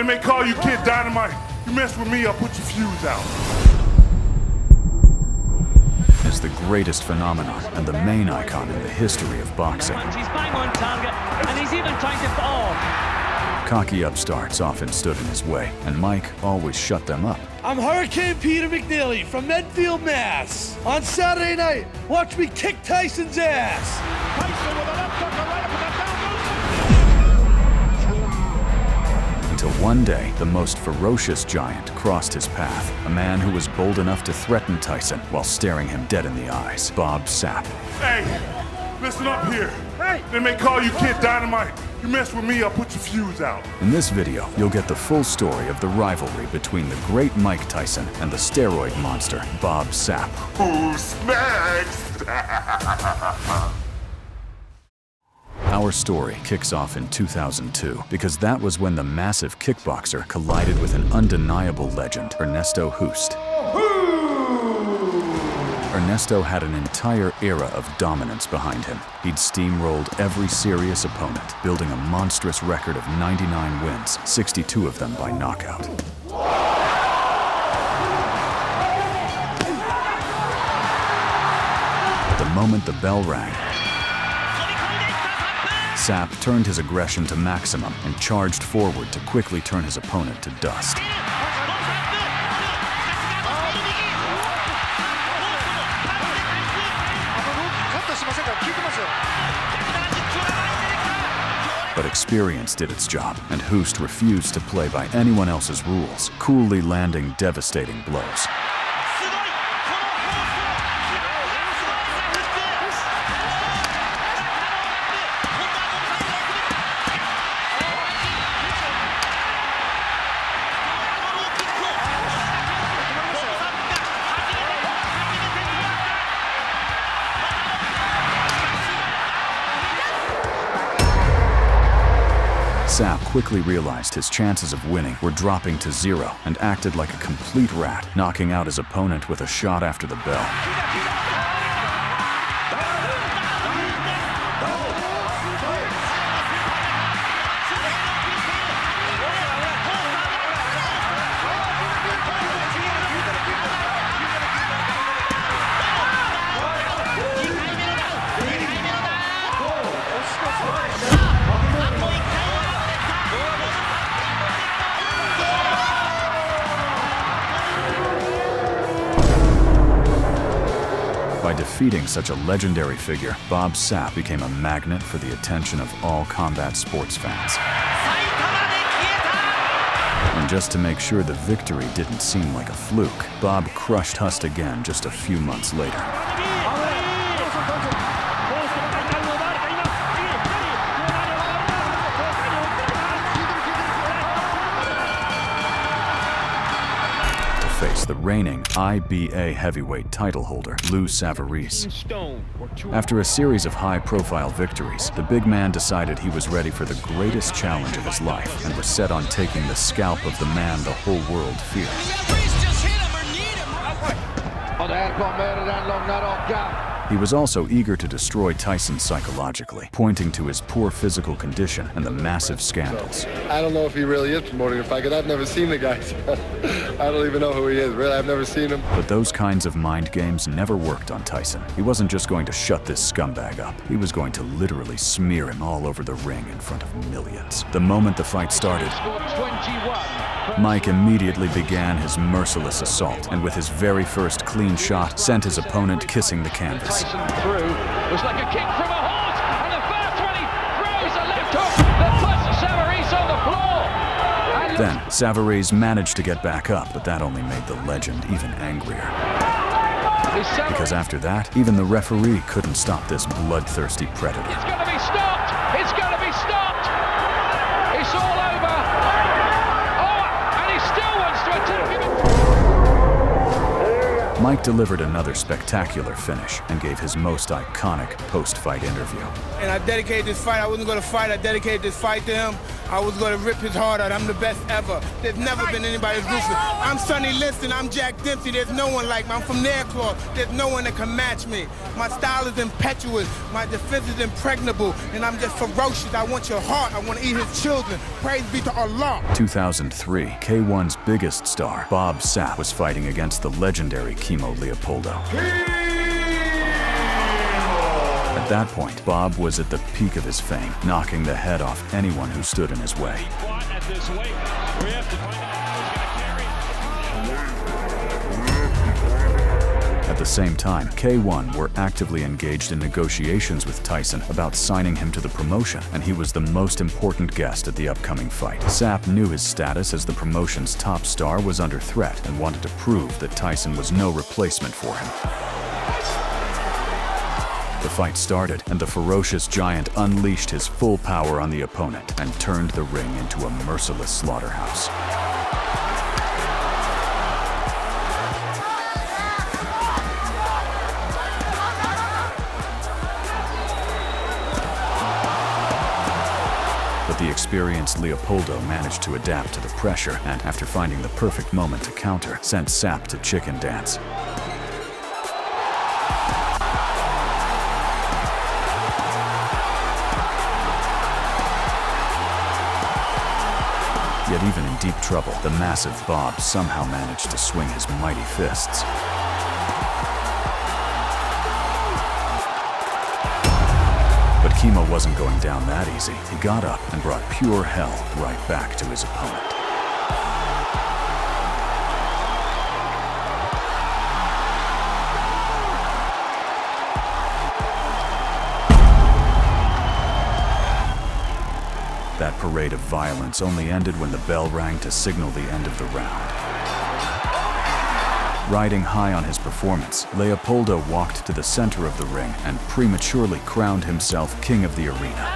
They may call you Kid Dynamite. You mess with me, I'll put your fuse out. Is the greatest phenomenon and the main icon in the history of boxing. He's bang on target, and he's even trying to fall. Cocky upstarts often stood in his way, and Mike always shut them up. I'm Hurricane Peter McNeely from Medfield, Mass. On Saturday night, watch me kick Tyson's ass. Tyson with a left hook, a right uppercut, Until one day, the most ferocious giant crossed his path. A man who was bold enough to threaten Tyson while staring him dead in the eyes. Bob Sapp. Hey, listen up here. Hey. They may call you Kid Dynamite. You mess with me, I'll put your fuse out. In this video, you'll get the full story of the rivalry between the great Mike Tyson and the steroid monster, Bob Sapp. Who's next? Our story kicks off in 2002 because that was when the massive kickboxer collided with an undeniable legend, Ernesto Hoost. Ernesto had an entire era of dominance behind him. He'd steamrolled every serious opponent, building a monstrous record of 99 wins, 62 of them by knockout. The moment the bell rang, Sapp turned his aggression to maximum and charged forward to quickly turn his opponent to dust. But experience did its job, and Hoost refused to play by anyone else's rules, coolly landing devastating blows. Sapp quickly realized his chances of winning were dropping to zero and acted like a complete rat, knocking out his opponent with a shot after the bell. By defeating such a legendary figure, Bob Sapp became a magnet for the attention of all combat sports fans. And just to make sure the victory didn't seem like a fluke, Bob crushed Hoost again just a few months later. Face the reigning IBA heavyweight title holder, Savarese. After a series of high-profile victories, the big man decided he was ready for the greatest challenge of his life and was set on taking the scalp of the man the whole world feared. He was also eager to destroy Tyson psychologically, pointing to his poor physical condition and the massive scandals. I don't know if he really is promoting a fight, 'cause I've never seen the guy. I don't even know who he is, really. I've never seen him. But those kinds of mind games never worked on Tyson. He wasn't just going to shut this scumbag up. He was going to literally smear him all over the ring in front of millions. The moment the fight started, Mike immediately began his merciless assault, and with his very first clean shot, sent his opponent kissing the canvas. Tyson through. It was like a kick from a horse, and the first one he throws a left hook that puts Savarese on the floor. Then Savarese managed to get back up, but that only made the legend even angrier. Because after that, even the referee couldn't stop this bloodthirsty predator. It's got to be stopped! It's got to be stopped! It's all over! Oh, and he still wants to attack him! Mike delivered another spectacular finish and gave his most iconic post-fight interview. And I dedicated this fight. I wasn't going to fight. I dedicated this fight to him. I was going to rip his heart out. I'm the best ever. There's never been anybody as ruthless. I'm Sonny Liston. I'm Jack Dempsey. There's no one like me. I'm from Nairclaw. There's no one that can match me. My style is impetuous. My defense is impregnable. And I'm just ferocious. I want your heart. I want to eat his children. Praise be to Allah. 2003, K1's biggest star, Bob Sapp, was fighting against the legendary Leopoldo. At that point, Bob was at the peak of his fame, knocking the head off anyone who stood in his way. At the same time, K1 were actively engaged in negotiations with Tyson about signing him to the promotion, and he was the most important guest at the upcoming fight. Sapp knew his status as the promotion's top star was under threat and wanted to prove that Tyson was no replacement for him. The fight started, and the ferocious giant unleashed his full power on the opponent and turned the ring into a merciless slaughterhouse. But the experienced Leopoldo managed to adapt to the pressure and, after finding the perfect moment to counter, sent Sapp to chicken dance. Yet even in deep trouble, the massive Bob somehow managed to swing his mighty fists. But Kimo wasn't going down that easy. He got up and brought pure hell right back to his opponent. That parade of violence only ended when the bell rang to signal the end of the round. Riding high on his performance, Leopoldo walked to the center of the ring and prematurely crowned himself king of the arena.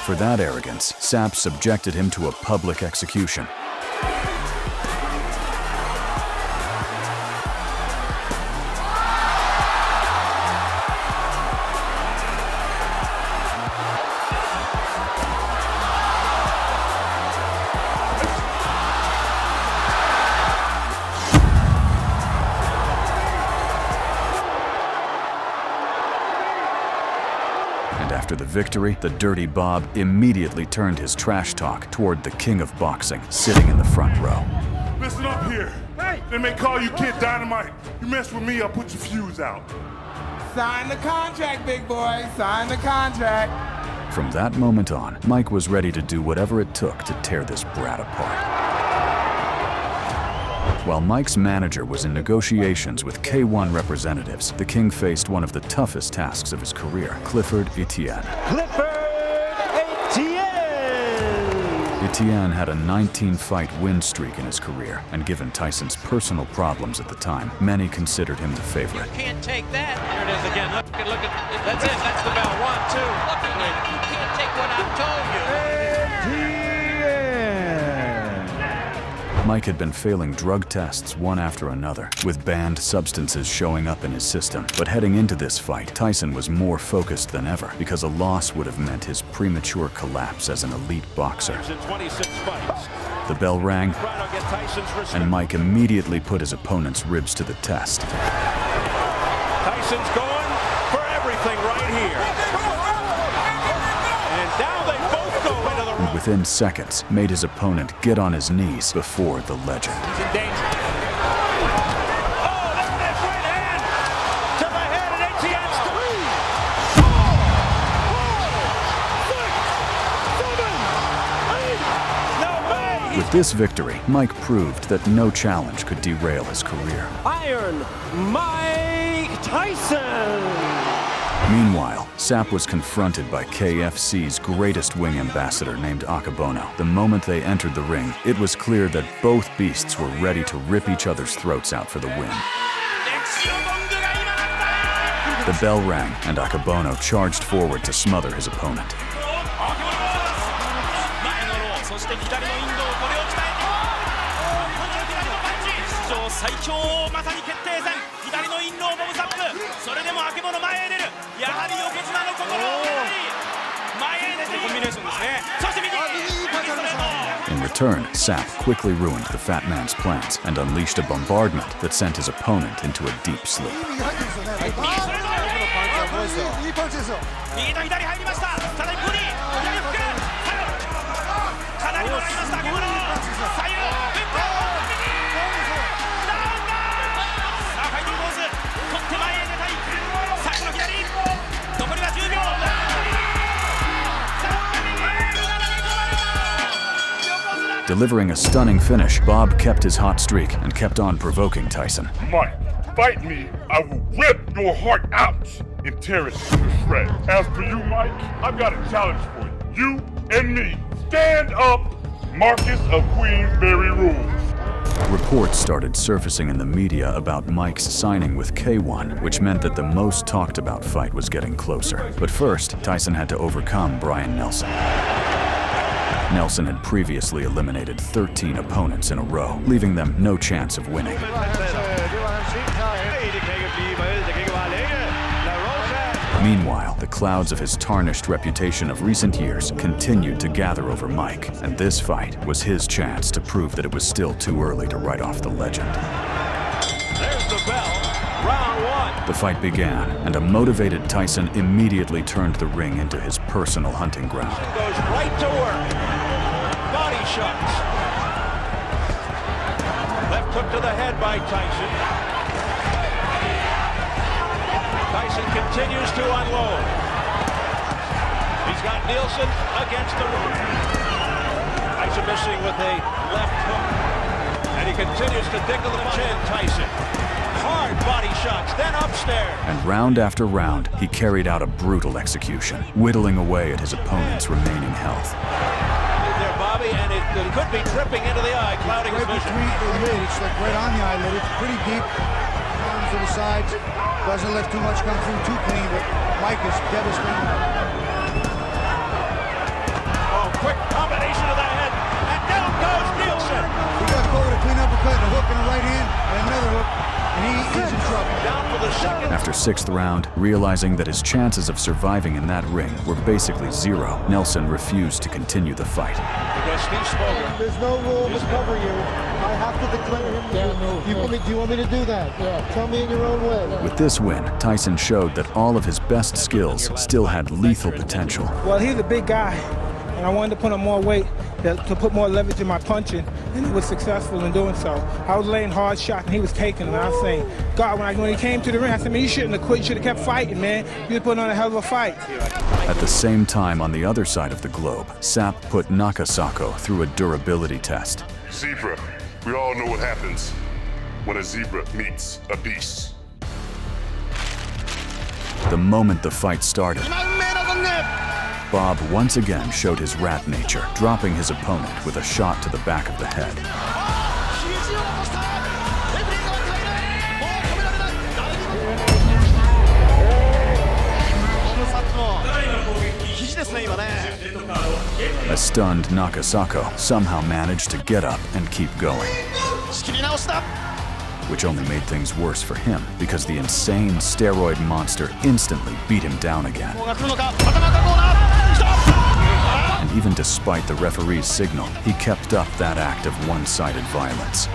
For that arrogance, Sapp subjected him to a public execution. After the victory, the dirty Bob immediately turned his trash talk toward the king of boxing, sitting in the front row. Listen up here. Hey. They may call you Kid Dynamite. You mess with me, I'll put your fuse out. Sign the contract, big boy. Sign the contract. From that moment on, Mike was ready to do whatever it took to tear this brat apart. While Mike's manager was in negotiations with K1 representatives, the King faced one of the toughest tasks of his career, Etienne. Etienne had a 19-fight win streak in his career, and given Tyson's personal problems at the time, many considered him the favorite. You can't take that. Here it is again. Look at, that's it. That's the bell. 1, 2. Looking at it. You can't take what I've told you. Mike had been failing drug tests one after another, with banned substances showing up in his system. But heading into this fight, Tyson was more focused than ever, because a loss would have meant his premature collapse as an elite boxer. The bell rang, and Mike immediately put his opponent's ribs to the test. Tyson's going for everything right here. And now they both go into the ring. And within seconds, made his opponent get on his knees before the legend. He's in danger. Oh, there it is, right hand to the head, and Etienne's 3, 4, 6, 7, 8. No way! With this victory, Mike proved that no challenge could derail his career. Iron Mike Tyson! Meanwhile, Sapp was confronted by KFC's greatest wing ambassador named Akebono. The moment they entered the ring, it was clear that both beasts were ready to rip each other's throats out for the win. The bell rang, and Akebono charged forward to smother his opponent. 最強まさに決定戦左のインローボブサップそれでも曙前へ出るやはり横綱の心を前へ出てコンビネーションですねそして右ストレート In return, Sapp quickly ruined the fat man's plans and unleashed a bombardment that sent his opponent into a deep sleep. 右と左入りましたさらにボディ左フックかなり回りました左右フックダウンださあファイティングポーズ取って前へ出たいさあこの左残りは10秒 Delivering a stunning finish, Bob kept his hot streak and kept on provoking Tyson. Mike, fight me, I will rip your heart out and tear it to shreds. As for you, Mike, I've got a challenge for you. You and me. Stand up, Marcus of Queensberry rules. Reports started surfacing in the media about Mike's signing with K1, which meant that the most talked about fight was getting closer. But first, Tyson had to overcome Brian Nielsen. Nielsen had previously eliminated 13 opponents in a row, leaving them no chance of winning. Meanwhile, the clouds of his tarnished reputation of recent years continued to gather over Mike, and this fight was his chance to prove that it was still too early to write off the legend. There's the bell. Round one. The fight began, and a motivated Tyson immediately turned the ring into his personal hunting ground. Goes right to work. Body shots. Left hook to the head by Tyson. Tyson continues to unload. He's got Nielsen against the rope. Tyson missing with a left hook. And he continues to dickle the chin, Tyson. Hard body shots, then upstairs. And round after round, he carried out a brutal execution, whittling away at his opponent's remaining health. There, Bobby, and it could be dripping into the eye, clouding his vision. It's like right on the eyelid. It's pretty deep. Comes to the sides. Doesn't let too much come through too clean, but Mike is devastating. Oh, quick combination of the head, and down goes Nielsen. He got caught with a clean uppercut, a hook in the right hand, and another hook, and he is in trouble. Down for the second. After sixth round, realizing that his chances of surviving in that ring were basically zero, Nielsen refused to continue the fight. Because Steve spoke. There's no rule to cover you. I have to declare him. Do you want me to do that? Yeah. Tell me in your own way. With this win, Tyson showed that all of his best skills still had lethal potential. Well, he's a big guy, and I wanted to put on more weight to put more leverage in my punching, and he was successful in doing so. I was laying hard shots, and he was taking them. And I was saying, God, when he came to the ring, I said, man, you shouldn't have quit. You should have kept fighting, man. You had put on a hell of a fight. At the same time, on the other side of the globe, Sapp put Nakasako through a durability test. Zebra, we all know what happens when a zebra meets a beast. The moment the fight started, Bob once again showed his rat nature, dropping his opponent with a shot to the back of the head. A stunned Nakasako somehow managed to get up and keep going, which only made things worse for him because the insane steroid monster instantly beat him down again. And even despite the referee's signal, he kept up that act of one-sided violence.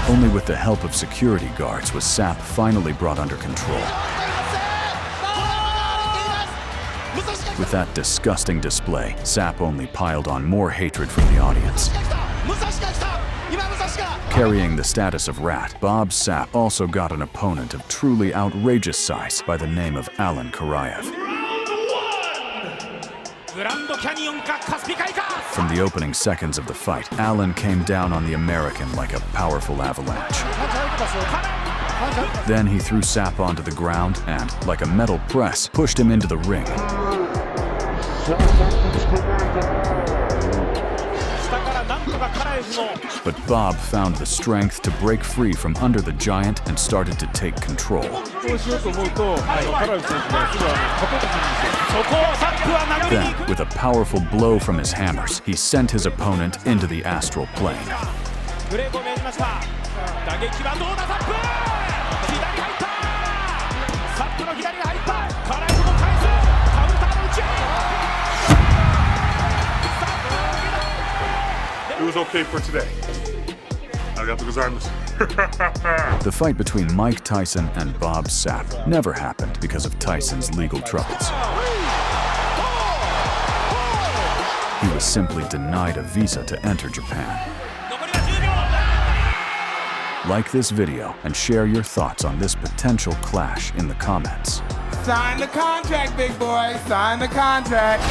Only with the help of security guards was Sapp finally brought under control. With that disgusting display, Sapp only piled on more hatred from the audience. Carrying the status of rat, Bob Sapp also got an opponent of truly outrageous size by the name of Alan Karayev. From the opening seconds of the fight, Alan came down on the American like a powerful avalanche. Then he threw Sapp onto the ground and, like a metal press, pushed him into the ring. なんとかカラエフの But Bob found the strength to break free from under the giant and started to take control. そうしようと思うとカラエフ選手がすぐ勝とうとするんですよ。そこをサップは殴りに Then, 行く with a powerful blow from his hammers, he sent his opponent into the astral plane. ブレークを命じました。打撃はどうだサップ左入ったサップの左が入ったカラエフも返すカウンターの打ち合い It was okay for today. The fight between Mike Tyson and Bob Sapp never happened because of Tyson's legal troubles. He was simply denied a visa to enter Japan. Like this video and share your thoughts on this potential clash in the comments. Sign the contract, big boy. Sign the contract.